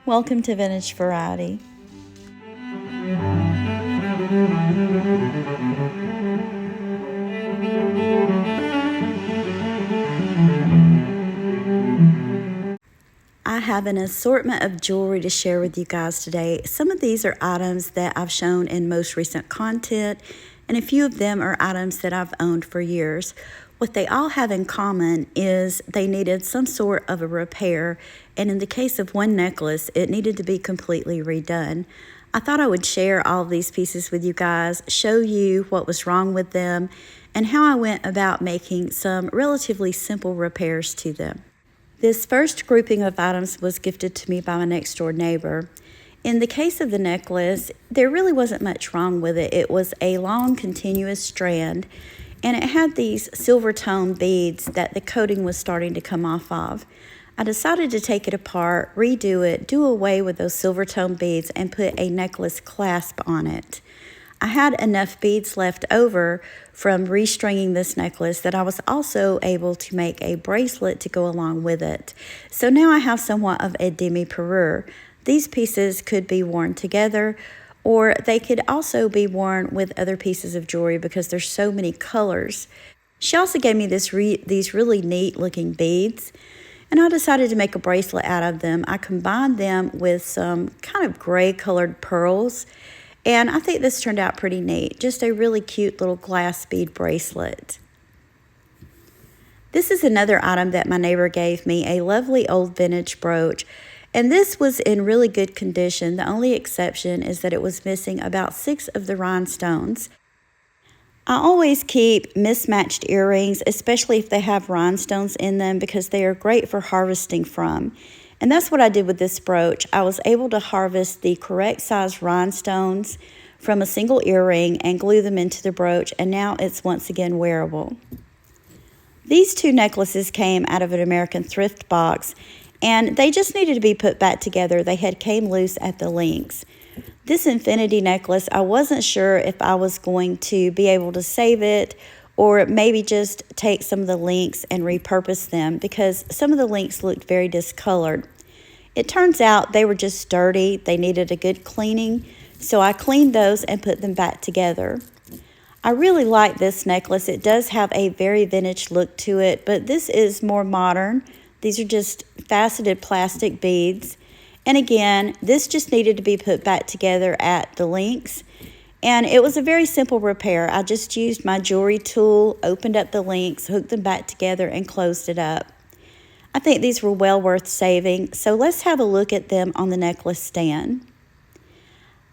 Welcome to Vintage Variety. I have an assortment of jewelry to share with you guys today. Some of these are items that I've shown in most recent content, and a few of them are items that I've owned for years. What they all have in common is they needed some sort of a repair, and in the case of one necklace, it needed to be completely redone. I thought I would share all of these pieces with you guys, show you what was wrong with them, and how I went about making some relatively simple repairs to them. This first grouping of items was gifted to me by my next door neighbor. In the case of the necklace, there really wasn't much wrong with it. It was a long continuous strand, and it had these silver tone beads that the coating was starting to come off of. I decided to take it apart, redo it, do away with those silver tone beads, and put a necklace clasp on it. I had enough beads left over from restringing this necklace that I was also able to make a bracelet to go along with it. So now I have somewhat of a demi-parure. These pieces could be worn together, or they could also be worn with other pieces of jewelry because there's so many colors. She also gave me these really neat looking beads, and I decided to make a bracelet out of them. I combined them with some kind of gray colored pearls, and I think this turned out pretty neat. Just a really cute little glass bead bracelet. This is another item that my neighbor gave me, a lovely old vintage brooch. And this was in really good condition. The only exception is that it was missing about 6 of the rhinestones. I always keep mismatched earrings, especially if they have rhinestones in them, because they are great for harvesting from. And that's what I did with this brooch. I was able to harvest the correct size rhinestones from a single earring and glue them into the brooch, and now it's once again wearable. These 2 necklaces came out of an American thrift box, and they just needed to be put back together. They had came loose at the links. This infinity necklace, I wasn't sure if I was going to be able to save it or maybe just take some of the links and repurpose them, because some of the links looked very discolored. It turns out they were just dirty. They needed a good cleaning, so I cleaned those and put them back together. I really like this necklace. It does have a very vintage look to it, but this is more modern. These are just faceted plastic beads. And again, this just needed to be put back together at the links. And it was a very simple repair. I just used my jewelry tool, opened up the links, hooked them back together, and closed it up. I think these were well worth saving, so let's have a look at them on the necklace stand.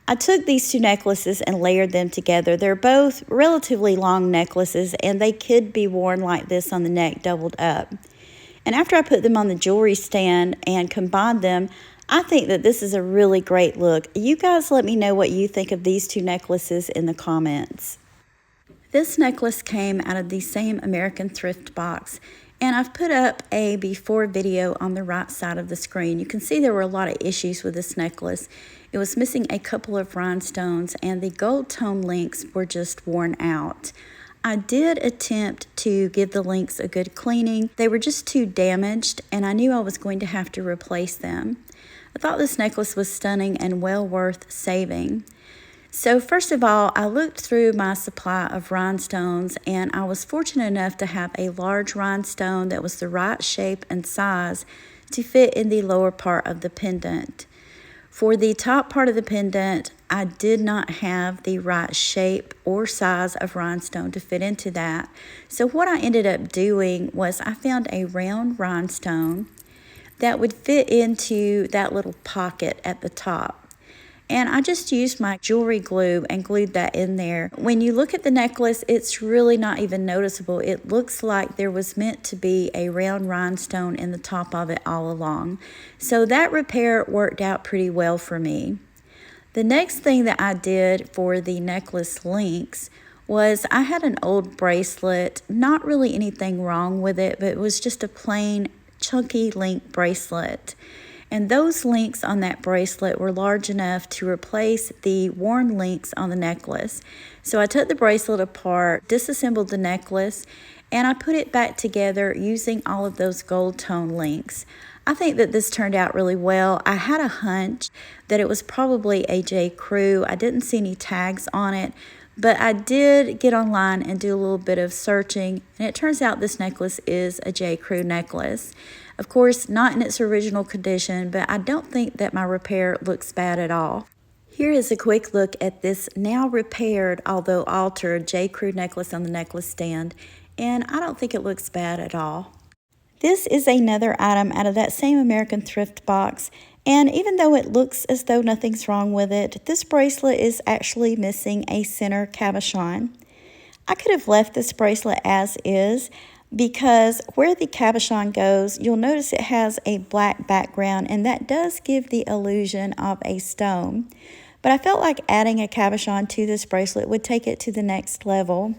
I took these 2 necklaces and layered them together. They're both relatively long necklaces, and they could be worn like this on the neck, doubled up. And after I put them on the jewelry stand and combined them, I think that this is a really great look. You guys let me know what you think of these 2 necklaces in the comments. This necklace came out of the same American thrift box, and I've put up a before video on the right side of the screen. You can see there were a lot of issues with this necklace. It was missing a couple of rhinestones, and the gold tone links were just worn out. I did attempt to give the links a good cleaning. They were just too damaged, and I knew I was going to have to replace them. I thought this necklace was stunning and well worth saving. So first of all, I looked through my supply of rhinestones, and I was fortunate enough to have a large rhinestone that was the right shape and size to fit in the lower part of the pendant. For the top part of the pendant, I did not have the right shape or size of rhinestone to fit into that. So what I ended up doing was I found a round rhinestone that would fit into that little pocket at the top. And I just used my jewelry glue and glued that in there. When you look at the necklace, it's really not even noticeable. It looks like there was meant to be a round rhinestone in the top of it all along. So that repair worked out pretty well for me. The next thing that I did for the necklace links was I had an old bracelet, not really anything wrong with it, but it was just a plain chunky link bracelet. and those links on that bracelet were large enough to replace the worn links on the necklace. So I took the bracelet apart, disassembled the necklace, and I put it back together using all of those gold tone links. I think that this turned out really well. I had a hunch that it was probably a J. Crew. I didn't see any tags on it, but I did get online and do a little bit of searching, and it turns out this necklace is a J. Crew necklace. Of course, not in its original condition, but I don't think that my repair looks bad at all. Here is a quick look at this now repaired, although altered, J. Crew necklace on the necklace stand, and I don't think it looks bad at all. This is another item out of that same American Thrift box, and even though it looks as though nothing's wrong with it, this bracelet is actually missing a center cabochon. I could have left this bracelet as is, because where the cabochon goes, you'll notice it has a black background, and that does give the illusion of a stone. But I felt like adding a cabochon to this bracelet would take it to the next level.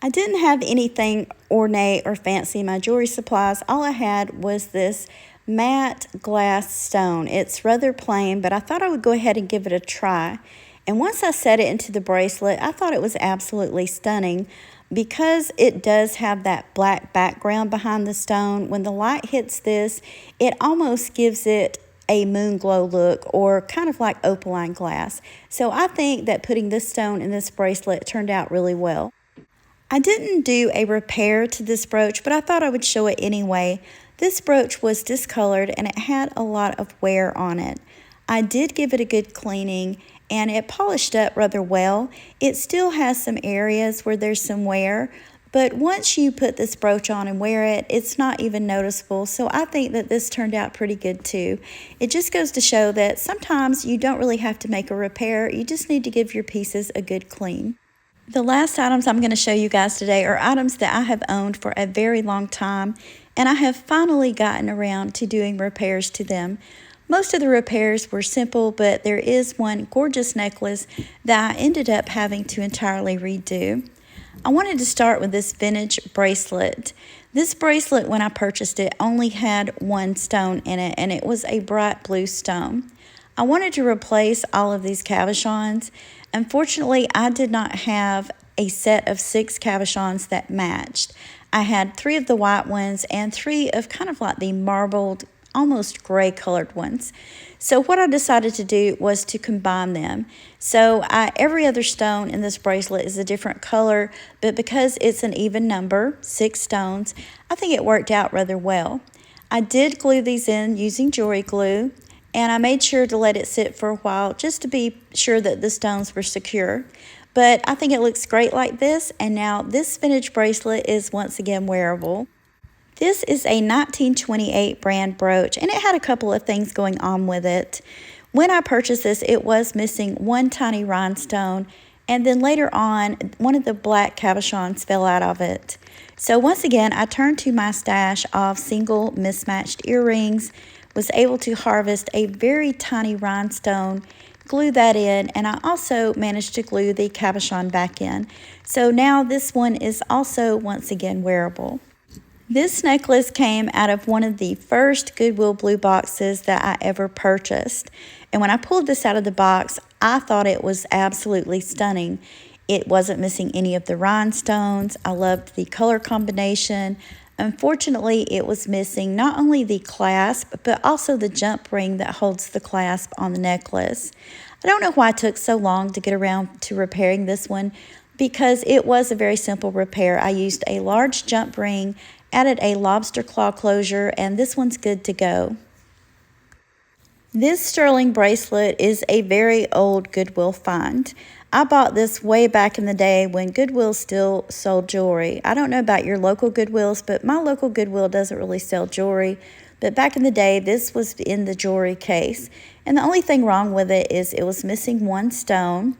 I didn't have anything ornate or fancy in my jewelry supplies. All I had was this matte glass stone. It's rather plain, but I thought I would go ahead and give it a try. And once I set it into the bracelet, I thought it was absolutely stunning because it does have that black background behind the stone. When the light hits this, it almost gives it a moon glow look, or kind of like opaline glass. So I think that putting this stone in this bracelet turned out really well. I didn't do a repair to this brooch, but I thought I would show it anyway. This brooch was discolored and it had a lot of wear on it. I did give it a good cleaning and it polished up rather well. It still has some areas where there's some wear, but once you put this brooch on and wear it, it's not even noticeable. So I think that this turned out pretty good too. It just goes to show that sometimes you don't really have to make a repair. You just need to give your pieces a good clean. The last items I'm going to show you guys today are items that I have owned for a very long time, and I have finally gotten around to doing repairs to them. Most of the repairs were simple, but there is one gorgeous necklace that I ended up having to entirely redo. I wanted to start with this vintage bracelet. This bracelet, when I purchased it, only had one stone in it, and it was a bright blue stone. I wanted to replace all of these cabochons. Unfortunately, I did not have a set of 6 cabochons that matched. I had 3 of the white ones and 3 of kind of like the marbled, almost gray colored ones. So what I decided to do was to combine them. So every other stone in this bracelet is a different color, but because it's an even number, 6 stones, I think it worked out rather well. I did glue these in using jewelry glue, and I made sure to let it sit for a while just to be sure that the stones were secure. But I think it looks great like this, and now this vintage bracelet is once again wearable. This is a 1928 brand brooch, and it had a couple of things going on with it. When I purchased this, it was missing one tiny rhinestone, and then later on, one of the black cabochons fell out of it. So once again, I turned to my stash of single mismatched earrings, was able to harvest a very tiny rhinestone, glue that in, and I also managed to glue the cabochon back in. So now this one is also once again wearable. This necklace came out of one of the first Goodwill blue boxes that I ever purchased. And when I pulled this out of the box, I thought it was absolutely stunning. It wasn't missing any of the rhinestones. I loved the color combination. Unfortunately, it was missing not only the clasp, but also the jump ring that holds the clasp on the necklace. I don't know why it took so long to get around to repairing this one, because it was a very simple repair. I used a large jump ring, added a lobster claw closure, and this one's good to go. This sterling bracelet is a very old Goodwill find. I bought this way back in the day when Goodwill still sold jewelry. I don't know about your local Goodwills, but my local Goodwill doesn't really sell jewelry. But back in the day, this was in the jewelry case. And the only thing wrong with it is it was missing one stone.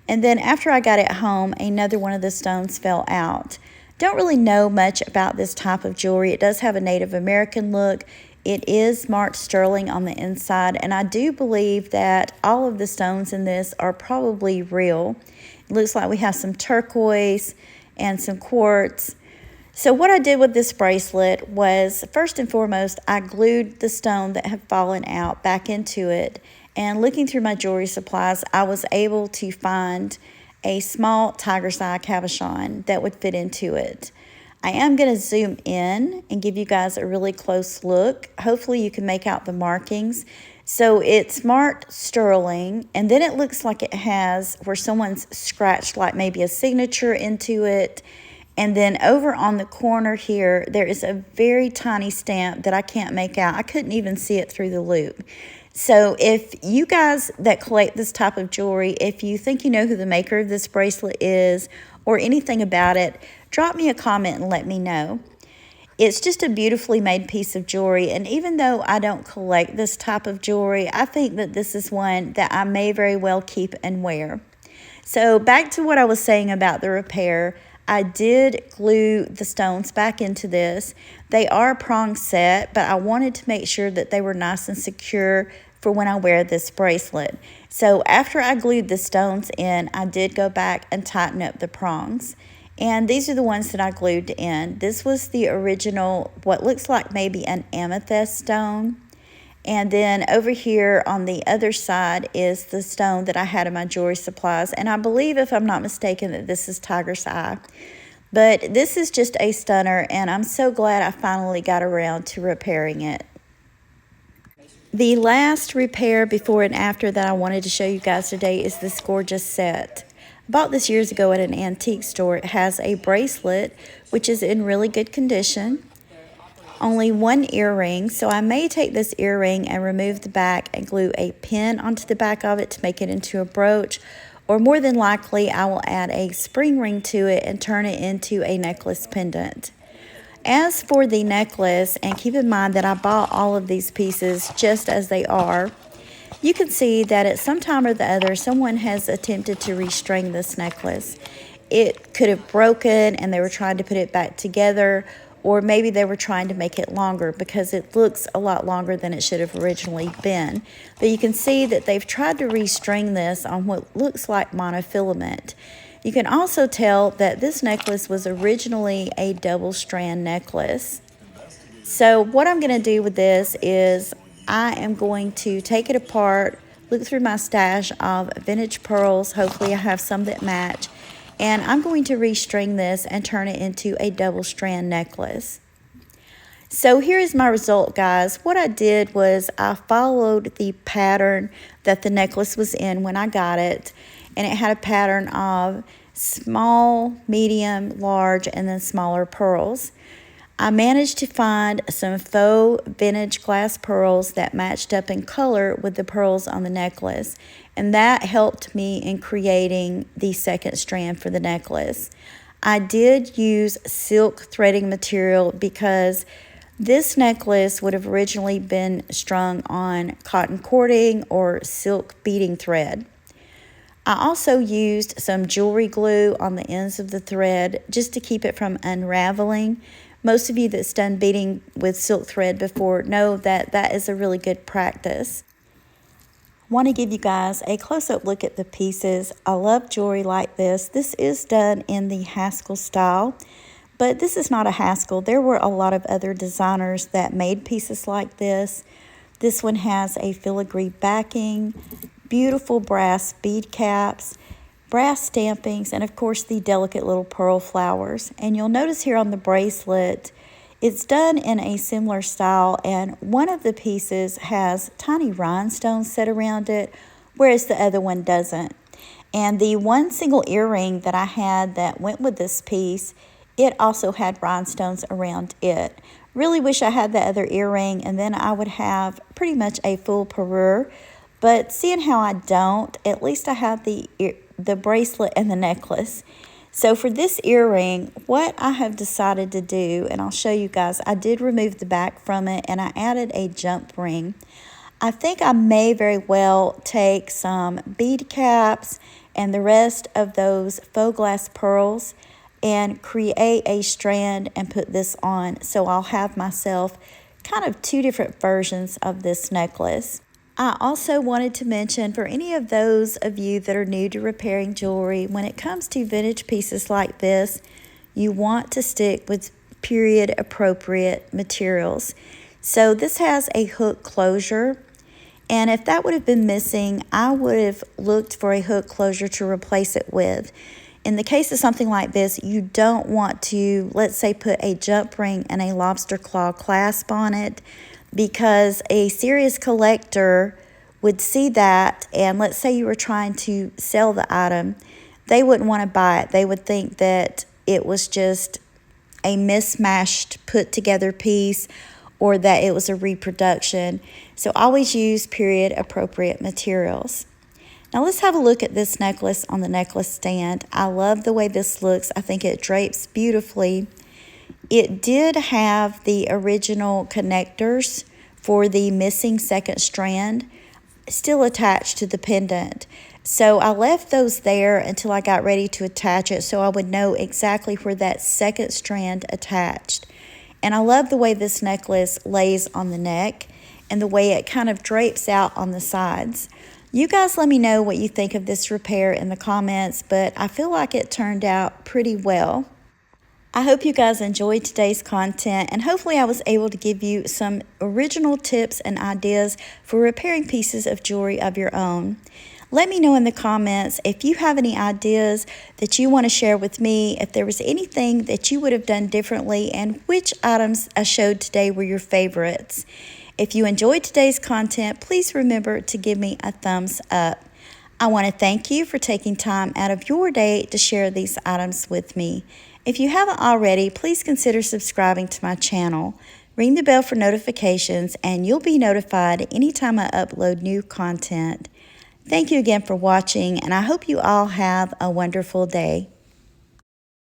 And then after I got it home, another one of the stones fell out. Don't really know much about this type of jewelry. It does have a Native American look. It is marked sterling on the inside, and I do believe that all of the stones in this are probably real. It looks like we have some turquoise and some quartz. So what I did with this bracelet was, first and foremost, I glued the stone that had fallen out back into it. And looking through my jewelry supplies, I was able to find a small tiger's eye cabochon that would fit into it. I am going to zoom in and give you guys a really close look. Hopefully you can make out the markings. So it's marked sterling, and then it looks like it has where someone's scratched like maybe a signature into it. And then over on the corner here, there is a very tiny stamp that I can't make out. I couldn't even see it through the loop. So if you guys that collect this type of jewelry, if you think you know who the maker of this bracelet is or anything about it, drop me a comment and let me know. It's just a beautifully made piece of jewelry, and even though I don't collect this type of jewelry, I think that this is one that I may very well keep and wear. So back to what I was saying about the repair, I did glue the stones back into this. They are prong set, but I wanted to make sure that they were nice and secure for when I wear this bracelet. So after I glued the stones in, I did go back and tighten up the prongs. And these are the ones that I glued in. This was the original, what looks like maybe an amethyst stone. And then over here on the other side is the stone that I had in my jewelry supplies. And I believe, if I'm not mistaken, that this is tiger's eye. But this is just a stunner, and I'm so glad I finally got around to repairing it. The last repair before and after that I wanted to show you guys today is this gorgeous set. I bought this years ago at an antique store. It has a bracelet, which is in really good condition. Only one earring, so I may take this earring and remove the back and glue a pin onto the back of it to make it into a brooch, or more than likely I will add a spring ring to it and turn it into a necklace pendant. As for the necklace, and keep in mind that I bought all of these pieces just as they are, you can see that at some time or the other someone has attempted to restring this necklace. It could have broken and they were trying to put it back together, or maybe they were trying to make it longer because it looks a lot longer than it should have originally been. But you can see that they've tried to restring this on what looks like monofilament. You can also tell that this necklace was originally a double strand necklace. So what I'm going to do with this is I am going to take it apart, look through my stash of vintage pearls. Hopefully I have some that match. And I'm going to restring this and turn it into a double strand necklace. So here is my result, guys. What I did was I followed the pattern that the necklace was in when I got it. And it had a pattern of small, medium, large, and then smaller pearls. I managed to find some faux vintage glass pearls that matched up in color with the pearls on the necklace, and that helped me in creating the second strand for the necklace. I did use silk threading material because this necklace would have originally been strung on cotton cording or silk beading thread. I also used some jewelry glue on the ends of the thread just to keep it from unraveling. Most of you that's done beading with silk thread before know that that is a really good practice. I want to give you guys a close-up look at the pieces. I love jewelry like this. This is done in the Haskell style, but this is not a Haskell. There were a lot of other designers that made pieces like this. This one has a filigree backing, beautiful brass bead caps, brass stampings, and of course the delicate little pearl flowers. And you'll notice here on the bracelet, it's done in a similar style, and one of the pieces has tiny rhinestones set around it, whereas the other one doesn't. And the one single earring that I had that went with this piece, it also had rhinestones around it. Really wish I had the other earring, and then I would have pretty much a full parure. But seeing how I don't, at least I have the bracelet and the necklace. So for this earring, what I have decided to do, and I'll show you guys, I did remove the back from it and I added a jump ring. I think I may very well take some bead caps and the rest of those faux glass pearls and create a strand and put this on. So I'll have myself kind of two different versions of this necklace. I also wanted to mention, for any of those of you that are new to repairing jewelry, when it comes to vintage pieces like this, you want to stick with period appropriate materials. So this has a hook closure, and if that would have been missing, I would have looked for a hook closure to replace it with. In the case of something like this, you don't want to, let's say, put a jump ring and a lobster claw clasp on it, because a serious collector would see that, and let's say you were trying to sell the item, they wouldn't want to buy it. They would think that it was just a mismatched put together piece, or that it was a reproduction. So always use period appropriate materials. Now let's have a look at this necklace on the necklace stand. I love the way this looks. I think it drapes beautifully. It did have the original connectors for the missing second strand still attached to the pendant. So I left those there until I got ready to attach it, so I would know exactly where that second strand attached. And I love the way this necklace lays on the neck and the way it kind of drapes out on the sides. You guys let me know what you think of this repair in the comments, but I feel like it turned out pretty well. I hope you guys enjoyed today's content, and hopefully I was able to give you some original tips and ideas for repairing pieces of jewelry of your own. Let me know in the comments if you have any ideas that you want to share with me, if there was anything that you would have done differently, and which items I showed today were your favorites. If you enjoyed today's content, please remember to give me a thumbs up. I want to thank you for taking time out of your day to share these items with me. If you haven't already, please consider subscribing to my channel. Ring the bell for notifications, and you'll be notified anytime I upload new content. Thank you again for watching, and I hope you all have a wonderful day.